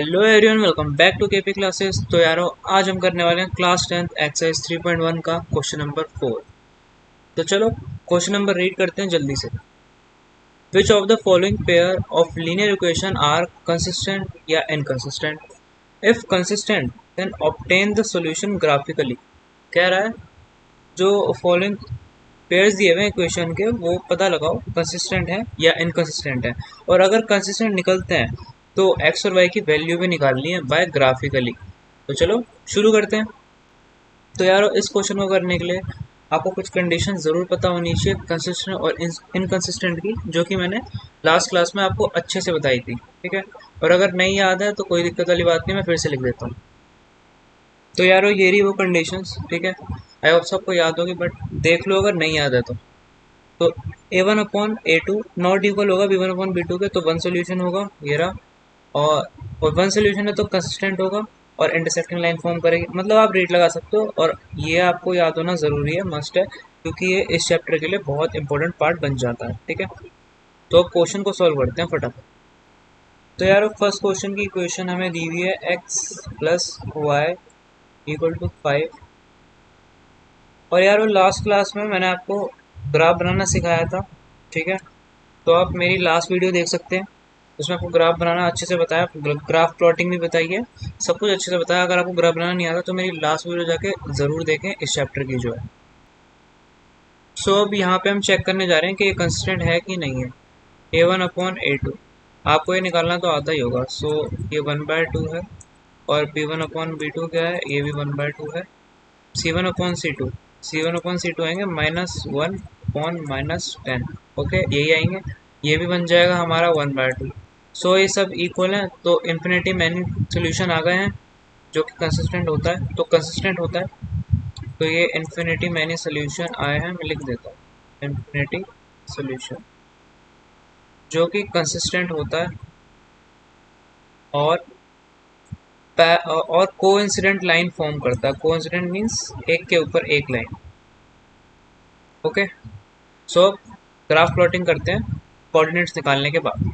Hello everyone, welcome back to KP classes. तो यारो आज हम करने वाले हैं क्लास 10th एक्सरसाइज 3.1 का क्वेश्चन नंबर 4। तो चलो क्वेश्चन नंबर रीड करते हैं जल्दी से। Which of the following pair of linear equation are consistent या inconsistent? If consistent then obtain the solution graphically. कह रहा है जो फॉलोइंग पेयर्स दिए हुए इक्वेशन के वो पता लगाओ कंसिस्टेंट है या इनकंसिस्टेंट है, और अगर कंसिस्टेंट निकलते हैं तो एक्स और वाई की वैल्यू भी निकालनी है बाय ग्राफिकली। तो चलो शुरू करते हैं। तो यार इस क्वेश्चन को करने के लिए आपको कुछ कंडीशन ज़रूर पता होनी चाहिए कंसिस्टेंट और इनकंसिस्टेंट की, जो कि मैंने लास्ट क्लास में आपको अच्छे से बताई थी। ठीक है, और अगर नहीं याद है तो कोई दिक्कत वाली बात नहीं, मैं फिर से लिख देता हूँ। तो यारो ये रही वो कंडीशंस। ठीक है, आई होप सबको याद होगी, बट देख लो अगर नहीं याद है तो a1/a2 नॉट इक्वल होगा b1/b2 के, तो वन सोल्यूशन होगा ये रहा। और वन सोल्यूशन है तो कंसिस्टेंट होगा और इंटरसेक्टिंग लाइन फॉर्म करेगी। मतलब आप रेट लगा सकते हो, और ये आपको याद होना ज़रूरी है, मस्ट है, क्योंकि ये इस चैप्टर के लिए बहुत इंपॉर्टेंट पार्ट बन जाता है। ठीक है, तो अब क्वेश्चन को सॉल्व करते हैं फटाफट। तो यार फर्स्ट क्वेश्चन की इक्वेशन हमें दी हुई है x plus Y equal to 5। और यार वो लास्ट क्लास में मैंने आपको ग्राफ बनाना सिखाया था। ठीक है, तो आप मेरी लास्ट वीडियो देख सकते हैं, उसमें आपको ग्राफ बनाना अच्छे से बताया, ग्राफ प्लॉटिंग भी बताई है, सब कुछ अच्छे से बताया। अगर आपको ग्राफ बनाना नहीं आता तो मेरी लास्ट वीडियो जाके ज़रूर देखें इस चैप्टर की जो है। सो अब यहाँ पे हम चेक करने जा रहे हैं कि ये कंसिस्टेंट है कि नहीं है। a1/a2 आपको ये निकालना तो आता ही होगा। सो ये 1/2 है, और b1/b2 क्या है, ये भी 1/2 है। c1/c2 c1/c2 आएंगे -1/-10। ओके, यही आएंगे, ये भी बन जाएगा हमारा 1/2। सो ये सब इक्वल है, तो इन्फिनिटी मैनी सोल्यूशन आ गए हैं जो कि कंसिस्टेंट होता है, तो कंसिस्टेंट होता है। तो ये इन्फिनिटी मैनी सोल्यूशन आए हैं, मैं लिख देता हूँ इन्फिनिटी सोल्यूशन जो कि कंसिस्टेंट होता है और कोइंसिडेंट लाइन फॉर्म करता है। कोइंसिडेंट मीन्स एक के ऊपर एक लाइन। ओके, सो ग्राफ प्लॉटिंग करते हैं कोऑर्डिनेट्स निकालने के बाद।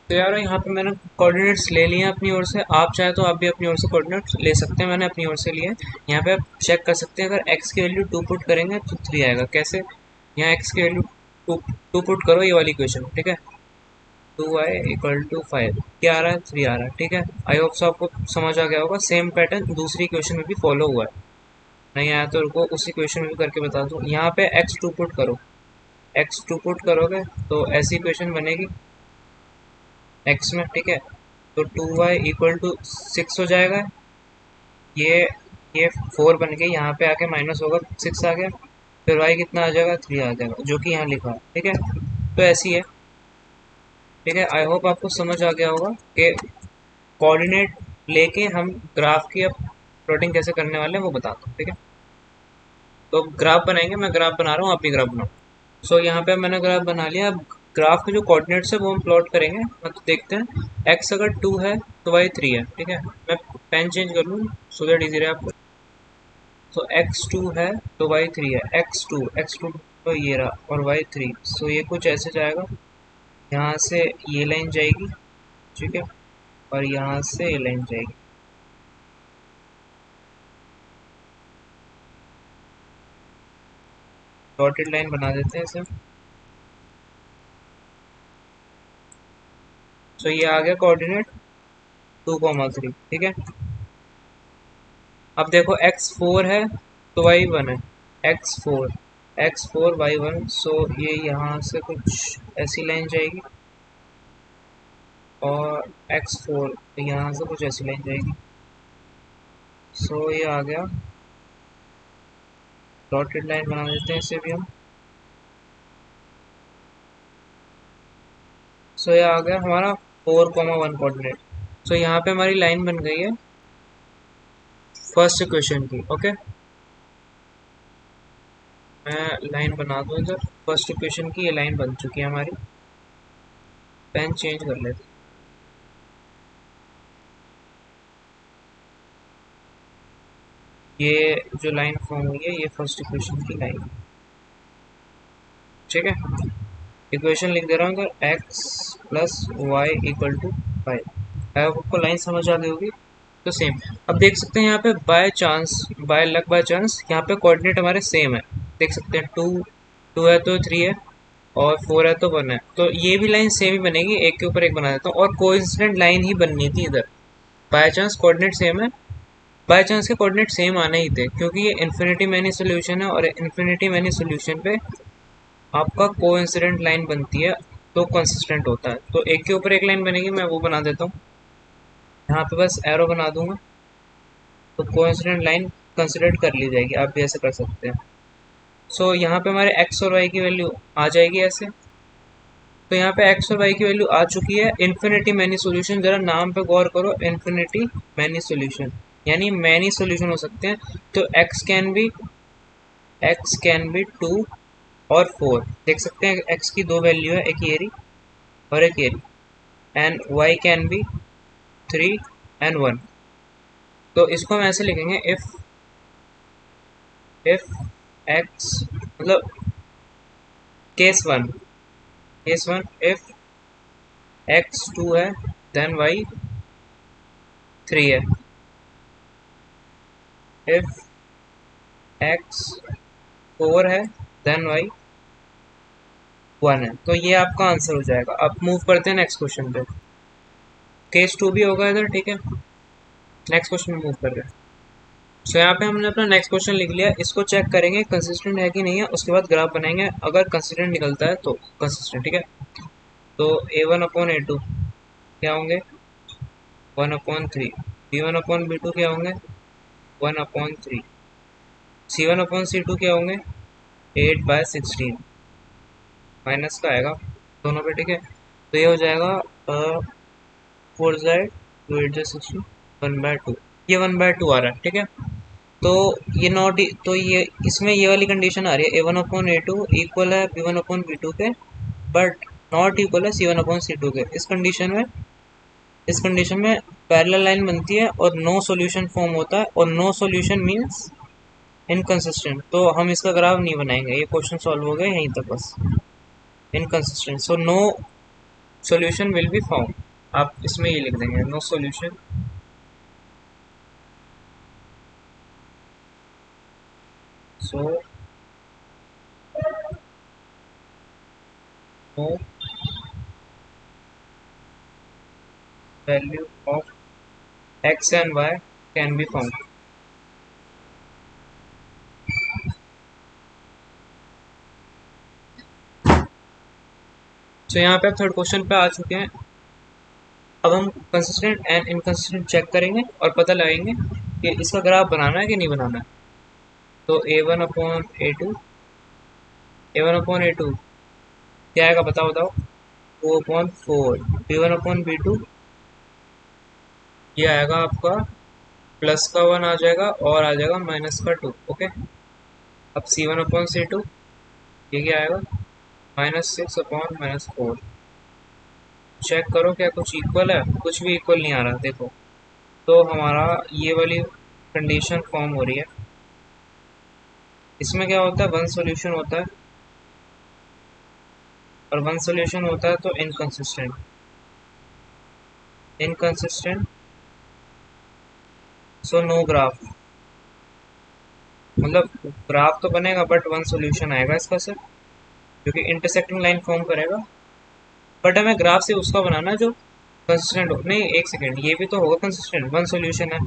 तो यार यहाँ पे मैंने कोऑर्डिनेट्स ले लिए हैं अपनी ओर से, आप चाहे तो आप भी अपनी ओर से कोऑर्डिनेट्स ले सकते हैं, मैंने अपनी ओर से लिए। यहाँ पे आप चेक कर सकते हैं, अगर x की वैल्यू 2 पुट करेंगे तो 3 आएगा। कैसे? यहाँ x की वैल्यू 2 पुट करो, ये वाली इक्वेशन। ठीक है, 2y इक्वल टू 5, क्या आ रहा है, 3 आ रहा है। ठीक है, आई होप सो आपको समझ आ गया होगा। सेम पैटर्न दूसरी इक्वेशन में भी फॉलो हुआ है। नहीं आया तो रुको, उसी इक्वेशन में भी करके बता दूँ। यहाँ पे x 2 पुट करो, x 2 पुट करोगे तो ऐसी इक्वेशन बनेगी x में। ठीक है, तो 2y इक्वल टू 6 हो जाएगा। ये ये 4 बन के यहाँ पे आके माइनस होगा, 6 आ गया, फिर y कितना आ जाएगा, 3 आ जाएगा, जो कि यहाँ लिखा है। ठीक है, तो ऐसी है। ठीक है, आई होप आपको समझ आ गया होगा कि कोऑर्डिनेट लेके हम ग्राफ की अब प्लॉटिंग कैसे करने वाले हैं वो बताता हूँ। ठीक है, तो ग्राफ बनाएंगे, मैं ग्राफ बना रहा हूँ, आप भी ग्राफ बनाओ। सो यहाँ पे मैंने ग्राफ बना लिया। अब ग्राफ के जो कोऑर्डिनेट्स है वो हम प्लॉट करेंगे। मतलब देखते हैं, x अगर 2 है तो y 3 है। ठीक है, मैं पेन चेंज कर लूँ सो दैट इजी रहे आपको। तो x 2 है तो y 3 है, x2 तो ये रहा, और y 3। सो ये कुछ ऐसे जाएगा, यहाँ से ये लाइन जाएगी। ठीक है, और यहाँ से ये लाइन जाएगी। डॉटेड लाइन बना देते हैं इसे। सो ये आ गया कोऑर्डिनेट 2,3। ठीक है, अब देखो x4 है तो y1 है, x4 y1। सो ये यहाँ से कुछ ऐसी लाइन जाएगी, और x4 यहाँ से कुछ ऐसी लाइन जाएगी। सो ये आ गया, डॉटेड लाइन बना देते हैं इसे भी हम। सो ये आ गया हमारा 4,1 कोऑर्डिनेट। सो यहाँ पे हमारी लाइन बन गई है फर्स्ट इक्वेशन की। ओके, मैं लाइन बना दूँ इधर, फर्स्ट इक्वेशन की ये लाइन बन चुकी है हमारी। पेन चेंज कर लेते हैं। ये जो लाइन फॉर्म हुई है ये फर्स्ट इक्वेशन की लाइन। ठीक है, इक्वेशन लिख दे रहा हूँ इधर, x plus Y equal to 5। आपको लाइन समझ आ गई होगी। तो सेम अब देख सकते हैं यहाँ पे by chance, by luck by chance यहाँ पे कोऑर्डिनेट हमारे सेम है। देख सकते हैं 2 है तो 3 है, और 4 है तो 1 है, तो ये भी लाइन सेम ही बनेगी। एक के ऊपर एक बना देता हूँ, और कोइंसिडेंट लाइन ही बननी थी इधर। बाय चांस कोऑर्डिनेट सेम है, बाय चांस के कोऑर्डिनेट सेम आने ही थे, क्योंकि ये इन्फिनिटी मैनी सोल्यूशन है, और इन्फिनिटी मैनी सोल्यूशन पे आपका कोइंसिडेंट लाइन बनती है तो कंसिस्टेंट होता है। तो एक के ऊपर एक लाइन बनेगी, मैं वो बना देता हूँ यहाँ पे, बस एरो बना दूंगा तो कोइंसिडेंट लाइन कंसिडर कर ली जाएगी। आप भी ऐसे कर सकते हैं। सो यहाँ पे हमारे एक्स और वाई की वैल्यू आ जाएगी ऐसे। तो यहाँ पे एक्स और वाई की वैल्यू आ चुकी है। इन्फिनिटी मैनी सोल्यूशन, जरा नाम पे गौर करो, इन्फिनिटी मैनी सोल्यूशन यानी मैनी सोल्यूशन हो सकते हैं। तो एक्स कैन बी 2 और 4। देख सकते हैं एक्स की दो वैल्यू है, एक ये रही और एक ये रही। And Y can be 3 and 1। तो इसको हम ऐसे लिखेंगे, इफ एक्स मतलब केस वन इफ एक्स 2 है देन वाई 3 है। इफ एक्स 4 है देन वाई 1 है। तो ये आपका आंसर हो जाएगा। अब मूव करते हैं नेक्स्ट क्वेश्चन पे। केस 2 भी होगा इधर, ठीक है। नेक्स्ट क्वेश्चन में मूव कर रहे हैं। सो यहाँ पे हमने अपना नेक्स्ट क्वेश्चन लिख लिया। इसको चेक करेंगे कंसिस्टेंट है कि नहीं है, उसके बाद ग्राफ बनाएंगे। अगर कंसिस्टेंट निकलता है तो कंसिस्टेंट, ठीक है। तो A1/A2 क्या होंगे, 1/3। B1/B2 क्या होंगे, 1/3। C1/C2 क्या होंगे, 8/16। माइनस का आएगा दोनों पे, ठीक है। तो ये हो जाएगा 4 टू 8/16, 1/2। ये 1/2 आ रहा है, ठीक है। तो ये नॉट, तो ये इसमें ये वाली कंडीशन आ रही है, A1/A2 इक्वल है B1/B2 के, बट नॉट इक्वल है C1/C2 के। इस कंडीशन में पैरेलल लाइन बनती है और नो सॉल्यूशन फॉर्म होता है, और नो सॉल्यूशन मींस इनकंसिस्टेंट। तो हम इसका ग्राफ नहीं बनाएंगे, ये क्वेश्चन सॉल्व हो गया यहीं तक बस। Inconsistent, so no solution will be found. आप इसमें ये लिख देंगे, no solution, so no value of X and Y can be found. तो यहाँ पे आप थर्ड क्वेश्चन पे आ चुके हैं। अब हम कंसिस्टेंट एंड इनकंसिस्टेंट चेक करेंगे और पता लगाएंगे कि इसका ग्राफ बनाना है कि नहीं बनाना है। तो A1/A2 क्या आएगा, बताओ बताओ। 2/4। B1/B2 ये आएगा आपका प्लस का 1 आ जाएगा, और आ जाएगा माइनस का 2, ओके। अब C1/C2 ये क्या आएगा, -6/-4। चेक करो क्या कुछ इक्वल है, कुछ भी इक्वल नहीं आ रहा, देखो। तो हमारा ये वाली कंडीशन फॉर्म हो रही है। इसमें क्या होता है, वन सॉल्यूशन होता है, और वन सॉल्यूशन होता है तो इनकंसिस्टेंट, सो नो ग्राफ। मतलब ग्राफ तो बनेगा बट वन सॉल्यूशन आएगा इसका सिर्फ, क्योंकि इंटरसेक्टिंग लाइन फॉर्म करेगा। बट हमें ग्राफ से उसका बनाना है जो कंसिस्टेंट हो। नहीं, एक सेकेंड, ये भी तो होगा कंसिस्टेंट, वन सॉल्यूशन है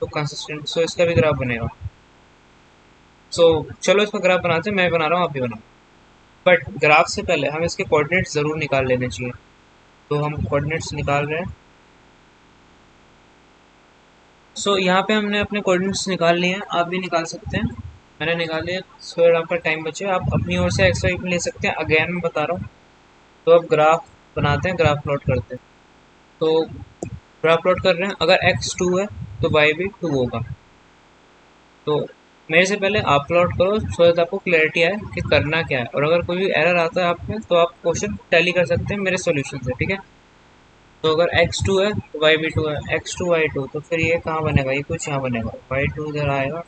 तो कंसिस्टेंट, सो इसका भी ग्राफ बनेगा। सो चलो इसका ग्राफ बनाते हैं, मैं बना रहा हूँ, आप भी बनाओ। बट ग्राफ से पहले हम इसके कोऑर्डिनेट्स ज़रूर निकाल लेने चाहिए। तो हम कोऑर्डिनेट्स निकाल रहे हैं। सो यहाँ पे हमने अपने कोऑर्डिनेट्स निकाल लिए हैं, आप भी निकाल सकते हैं। मैंने निकाल लिया, सो अगर आपका टाइम बचे आप अपनी ओर से एक्स्ट्रा ले सकते हैं। अगेन मैं बता रहा हूँ। तो अब ग्राफ बनाते हैं, ग्राफ प्लॉट करते हैं। तो ग्राफ प्लॉट कर रहे हैं, अगर x2 है तो y भी 2 होगा। तो मेरे से पहले आप प्लॉट करो, सो दैट आपको क्लैरिटी आए कि करना क्या है। और अगर कोई भी एरर आता है आप में, तो आप क्वेश्चन टैली कर सकते हैं मेरे सॉल्यूशन से, ठीक है। तो अगर x2 है तो y भी 2 है, x2 y2, तो फिर ये कहाँ बनेगा, ये कुछ यहाँ बनेगा, y2 इधर आएगा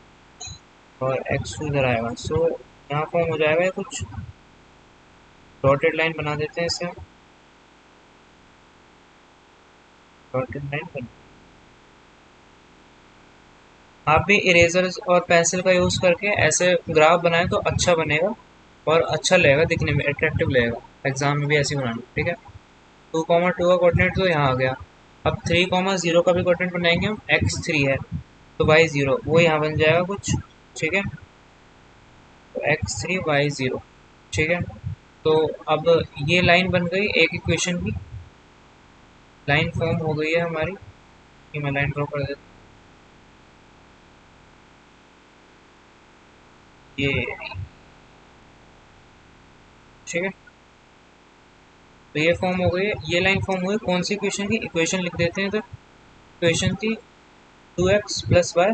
और x2 इधर आएगा। सो यहाँ फॉर्म हो जाएगा ये कुछ, डॉटेड लाइन बना देते हैं इसे। डॉटेड लाइन बन। आप भी इरेजर और पेंसिल का यूज़ करके ऐसे ग्राफ बनाएं तो अच्छा बनेगा और अच्छा लगेगा, दिखने में अट्रैक्टिव लगेगा। एग्जाम में भी ऐसे ही बनाना, ठीक है। 2,2 का कोऑर्डिनेट तो यहाँ आ गया। अब 3,0 का भी कोऑर्डिनेट बनाएंगे हम। x3 है तो y0 वो यहाँ बन जाएगा कुछ, ठीक है। तो x3 y0, ठीक है। तो अब ये लाइन बन गई एक इक्वेशन की, लाइन फॉर्म हो गई है हमारी। ये मैं लाइन ड्रॉ कर देता हूँ, ये, ठीक है। तो ये फॉर्म हो गई है, ये लाइन फॉर्म हुई कौन सी इक्वेशन की, इक्वेशन लिख देते हैं। तो इक्वेशन थी 2x plus Y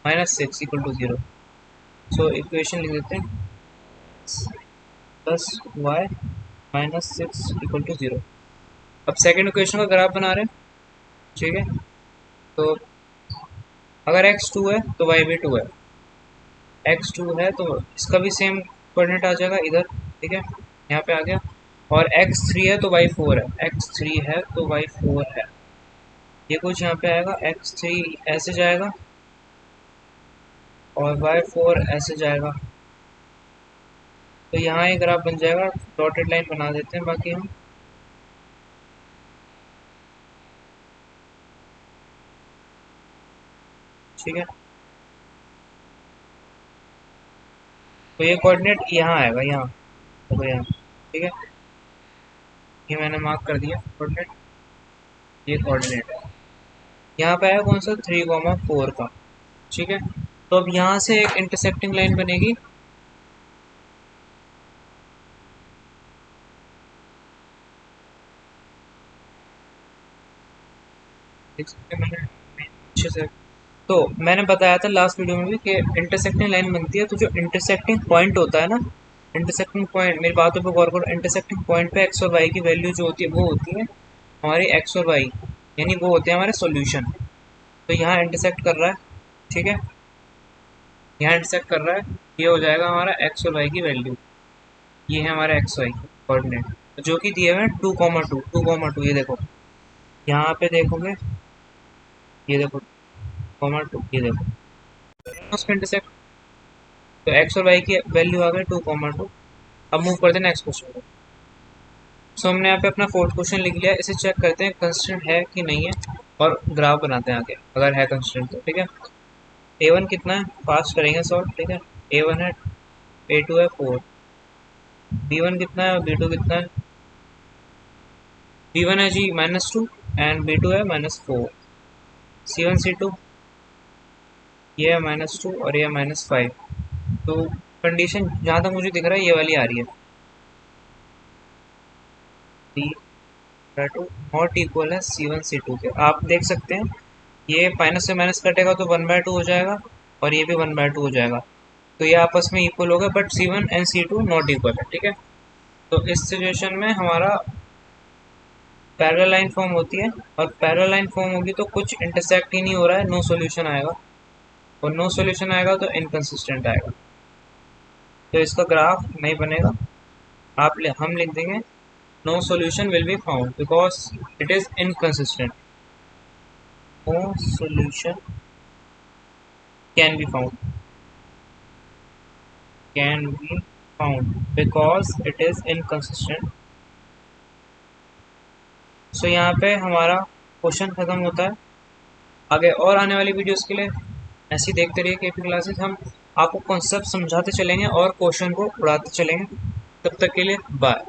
minus 6 equal to 0। So equation लिख देते हैं plus Y minus 6 equal to 0। अब सेकेंड इक्वेशन का ग्राफ बना रहे हैं, ठीक है। तो अगर x2 है तो y भी 2 है, x2 है तो इसका भी सेम कोऑर्डिनेट आ जाएगा इधर, ठीक है, यहाँ पे आ गया। और x3 है तो y4 है, x3 है तो y4 है, ये कुछ यहाँ पे आएगा। x3 ऐसे जाएगा और y4 ऐसे जाएगा, तो यहाँ एक ग्राफ बन जाएगा। डॉटेड लाइन बना देते हैं बाकी हम, ठीक है। तो ये कोऑर्डिनेट यहाँ आएगा, यहाँ तो यहाँ, ठीक है। ये मैंने मार्क कर दिया कोऑर्डिनेट, ये कोऑर्डिनेट है। यहाँ पे आया कौन सा, 3,4 का, ठीक है। तो अब यहाँ से एक इंटरसेक्टिंग लाइन बनेगी, देख सकते हैं मैंने अच्छे से। तो मैंने बताया था लास्ट वीडियो में भी कि इंटरसेक्टिंग लाइन बनती है तो जो इंटरसेक्टिंग पॉइंट होता है ना, इंटरसेक्टिंग पॉइंट, मेरी बातों पे गौर करो, इंटरसेक्टिंग पॉइंट पे एक्स और वाई की वैल्यू जो होती है वो होती है हमारी एक्स और वाई, यानी वो होते हैं हमारे सॉल्यूशन। तो यहाँ इंटरसेक्ट कर रहा है, ठीक है, यहाँ इंटरसेक्ट कर रहा है, ये हो जाएगा हमारा एक्स और वाई की वैल्यू। ये है हमारा एक्स वाई कोऑर्डिनेट जो कि दिए हुए हैं 2,2 2,2, ये देखो यहाँ पे देखोगे, ये देखो 2,2, ये देखो उसका इंटरसेक्ट। तो एक्स और वाई की वैल्यू आ गई 2,2। अब मूव करते हैं नेक्स्ट क्वेश्चन को। सो हमने यहाँ पे अपना फोर्थ क्वेश्चन लिख लिया, इसे चेक करते हैं कंस्टेंट है कि नहीं है और ग्राफ बनाते हैं आगे, अगर है कंस्टेंट तो, ठीक है। a1 कितना है, पास करेंगे सॉल्व, ठीक है। a1 है, a2 है 4, b1 कितना है, b2 कितना है, b1 है जी -2 एंड b2 है -4, c1 c2 ये है -2 और ये है -5। तो कंडीशन जहाँ तक मुझे दिख रहा है ये वाली आ रही है, टू नॉट इक्वल है C1 C2 के। आप देख सकते हैं ये माइनस से माइनस कटेगा तो 1/2 हो जाएगा और ये भी 1/2 हो जाएगा, तो ये आपस में इक्वल होगा, but C1 and C2 not equal है, ठीक है। तो इस सिचुएशन में हमारा पैरेलल लाइन फॉर्म होती है, और पैरेलल लाइन फॉर्म होगी तो कुछ इंटरसेक्ट ही नहीं हो रहा है, नो सॉल्यूशन आएगा, और नो सॉल्यूशन आएगा तो इनकंसिस्टेंट आएगा, तो इसका ग्राफ नहीं बनेगा। हम लिख देंगे no solution will be found because it is inconsistent. No solution can be found, can be found because it is inconsistent. So यहाँ पे हमारा क्वेश्चन खत्म होता है। आगे और आने वाली वीडियोस के लिए ऐसी देखते रहिए केपी क्लासेस, हम आपको कॉन्सेप्ट समझाते चलेंगे और क्वेश्चन को उड़ाते चलेंगे। तब तक के लिए बाय।